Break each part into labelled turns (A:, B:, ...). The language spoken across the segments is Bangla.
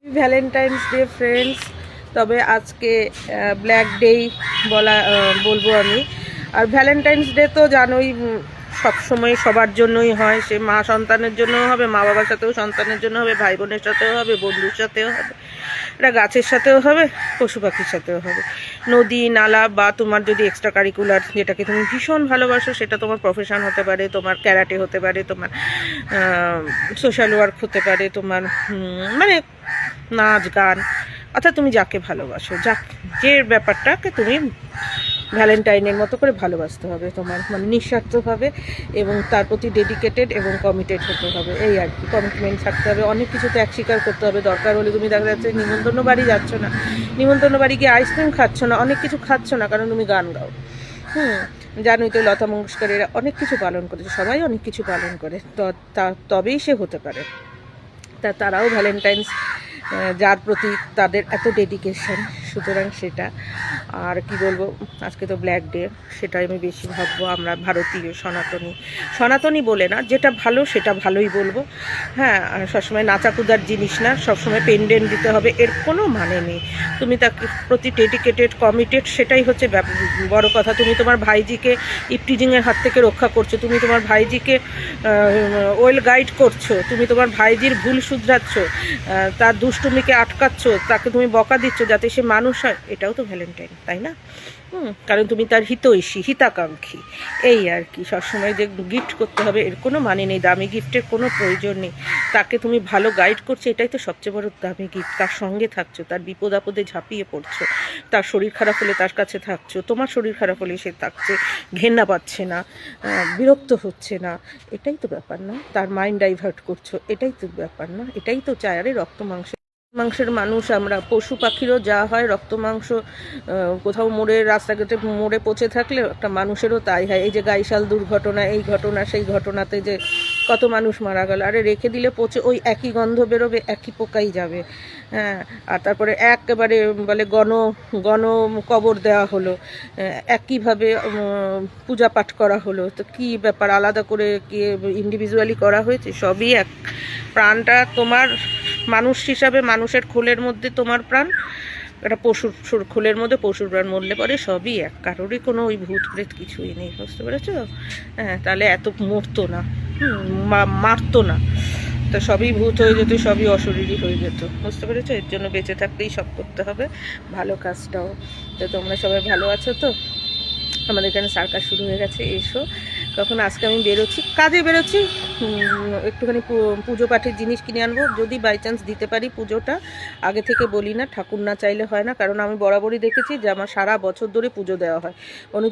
A: ভ্যালেন্টাইন্স ডে ফ্রেন্ডস, তবে আজকে ব্ল্যাক ডেই বলবো আমি। আর ভ্যালেন্টাইন্স ডে তো জানোই সবসময় সবার জন্যই হয়, সে মা সন্তানের জন্যও হবে, মা বাবার সাথেও সন্তানের জন্য হবে, ভাই বোনের সাথেও হবে, বন্ধুর সাথেও হবে, এটা গাছের সাথেও হবে, পশু পাখির সাথেও হবে, নদী নালা বা তোমার যদি এক্সট্রা কারিকুলার যেটাকে তুমি ভীষণ ভালোবাসো সেটা তোমার প্রফেশন হতে পারে, তোমার ক্যারাটে হতে পারে, তোমার সোশ্যাল ওয়ার্ক হতে পারে, তোমার মানে নাচ গান, অর্থাৎ তুমি যাকে ভালোবাসো, যে ব্যাপারটাকে তুমি ভ্যালেন্টাইনের মতো করে ভালোবাসতে হবে, তোমার মানে নিঃস্বার্থভাবে এবং তার প্রতি ডেডিকেটেড এবং কমিটেড হতে হবে, এই আর কি। কমিটমেন্ট থাকতে হবে, অনেক কিছু ত্যাগ স্বীকার করতে হবে। দরকার হলে তুমি দেখা যাচ্ছে নিমন্ত্রণ বাড়ি যাচ্ছ না, নিমন্ত্রণ বাড়ি গিয়ে আইসক্রিম খাচ্ছ না, অনেক কিছু খাচ্ছ না, কারণ তুমি গান গাও। জানোই তো লতা মঙ্গেশকরেরা অনেক কিছু পালন করেছে, সবাই অনেক কিছু পালন করে, তবেই সে হতে পারে। তারাও ভ্যালেন্টাইন্স যার প্রতি তাদের এত ডেডিকেশন, সুতরাং সেটা। আর কি বলবো, আজকে তো ব্ল্যাক ডে, সেটাই আমি বেশি ভাববো। আমরা ভারতীয় সনাতনী বলে না, যেটা ভালো সেটা ভালোই বলবো। হ্যাঁ, সবসময় নাচাকুদার জিনিস না, সবসময় পেন্ডেন্ট দিতে হবে এর কোনো মানে নেই। তুমি তাকে প্রতি ডেডিকেটেড কমিটেড, সেটাই হচ্ছে বড় কথা। তুমি তোমার ভাইজিকে ইপটিজিংয়ের হাত থেকে রক্ষা করছো, তুমি তোমার ভাইজিকে ওয়েল গাইড করছো, তুমি তোমার ভাইজির ভুল শুধরাচ্ছ, তার দুষ্টুমিকে আটকাচ্ছ, তাকে তুমি বকা দিচ্ছ যাতে সে মানুষ হয়, এটাও তো ভ্যালেন্টাইন, তাই না? কারণ তুমি তার হিতৈষী, হিতাকাঙ্ক্ষী, এই আর কি। সবসময় যে গিফট করতে হবে এর কোনো মানে নেই, দামি গিফটের কোনো প্রয়োজন নেই। তাকে তুমি ভালো গাইড করছো, এটাই তো সবচেয়ে বড় দামি গিফট। তার সঙ্গে থাকছো, তার বিপদ আপদে ঝাঁপিয়ে পড়ছো, তার শরীর খারাপ হলে তার কাছে থাকছো, তোমার শরীর খারাপ হলে সে থাকছে, ঘেন্না পাচ্ছে না, বিরক্ত হচ্ছে না, এটাই তো ব্যাপার না? তার মাইন্ড ডাইভার্ট করছো, এটাই তো ব্যাপার না? এটাই তো চায়। আরে মাংসের মানুষ আমরা, পশু পাখিরও যা হয় রক্ত মাংস, কোথাও মোড়ে রাস্তাঘাটে মোড়ে পচে থাকলে একটা মানুষেরও তাই হয়। এই যে গাইশাল দুর্ঘটনা, এই ঘটনা, সেই ঘটনাতে যে কত মানুষ মারা গেল, আরে রেখে দিলে পচে ওই একই গন্ধ বেরোবে, একই পোকাই যাবে। হ্যাঁ, আর তারপরে একেবারে বলে গণ কবর দেওয়া হলো, একইভাবে পূজা পাঠ করা হলো, তো কি ব্যাপার? আলাদা করে কি ইন্ডিভিজুয়ালি করা হয়েছে? সবই এক। প্রাণটা তোমার মানুষ হিসাবে, মানুষের খোলের মধ্যে তোমার প্রাণ, একটা পশুর খোলের মধ্যে পশুর প্রাণ, মরলে পরে সবই এক, কারোরই কোনো ওই ভূত প্রেত কিছুই নেই, বুঝতে পেরেছ? হ্যাঁ, তাহলে এত মরতো না, মারতো না, তো সবই ভূত হয়ে যেত, সবই অশরীরী হয়ে যেত, বুঝতে পেরেছো? এর জন্য বেঁচে থাকতেই সব করতে হবে, ভালো কাজটাও। তো তোমরা সবাই ভালো আছো তো? আমাদের এখানে সার্কাস শুরু হয়ে গেছে, এসো। তখন আজকে আমি বেরোচ্ছি, কাজে বেরোচ্ছি, একটুখানি পুজো পাঠের জিনিস কিনে আনবো, যদি বাই চান্স দিতে পারি পুজোটা। আগে থেকে বলি না, ঠাকুর না চাইলে হয় না, কারণ আমি বরাবরই দেখেছি যে আমার সারা বছর ধরে পুজো দেওয়া হয়,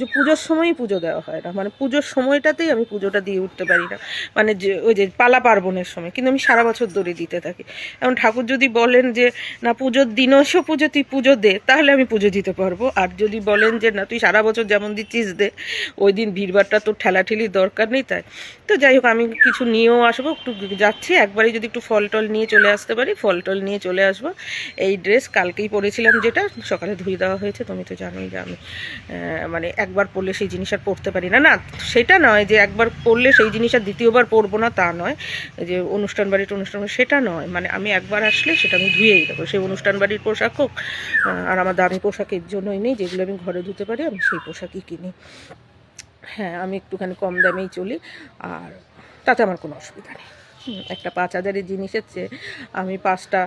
A: যে পুজোর সময়ই পুজো দেওয়া হয় না, মানে পুজোর সময়টাতেই আমি পুজোটা দিয়ে উঠতে পারি না, মানে যে ওই যে পালা পার্বণের সময়, কিন্তু আমি সারা বছর ধরে দিতে থাকি। এখন ঠাকুর যদি বলেন যে না পুজোর দিনও এসো পুজো, তুই পুজো দে, তাহলে আমি পুজো দিতে পারবো। আর যদি বলেন যে না তুই সারা বছর যেমন দিচ্ছিস দে, ওই দিন ভিড়ভাড়টা তো ঠেলাঠেলির দরকার নেই, তাই। তো যাই হোক, আমি কিছু নিয়েও আসবো, একটু যাচ্ছি, একবারে যদি একটু ফল টল নিয়ে চলে আসতে পারি, ফল টল নিয়ে চলে আসবো। এই ড্রেস কালকেই পরেছিলাম, যেটা সকালে ধুয়ে দেওয়া হয়েছে, তুমি তো জানোই যে আমি মানে একবার পরলে সেই জিনিস আর পরতে পারি না। না, সেটা নয় যে একবার পরলে সেই জিনিস আর দ্বিতীয়বার পরবো না, তা নয়, যে অনুষ্ঠান বাড়ির সেটা নয়, মানে আমি একবার আসলে সেটা আমি ধুয়েই দেবো, সেই অনুষ্ঠান বাড়ির পোশাক হোক, আর আমার দামি পোশাকের জন্যই নেই, যেগুলো আমি ঘরে ধুতে পারি আমি সেই পোশাকই কিনি। হ্যাঁ, আমি একটুখানি কম দামেই চলি, আর তাতে আমার কোনো অসুবিধা নেই। একটা 5,000-এর জিনিসের চেয়ে আমি 5টা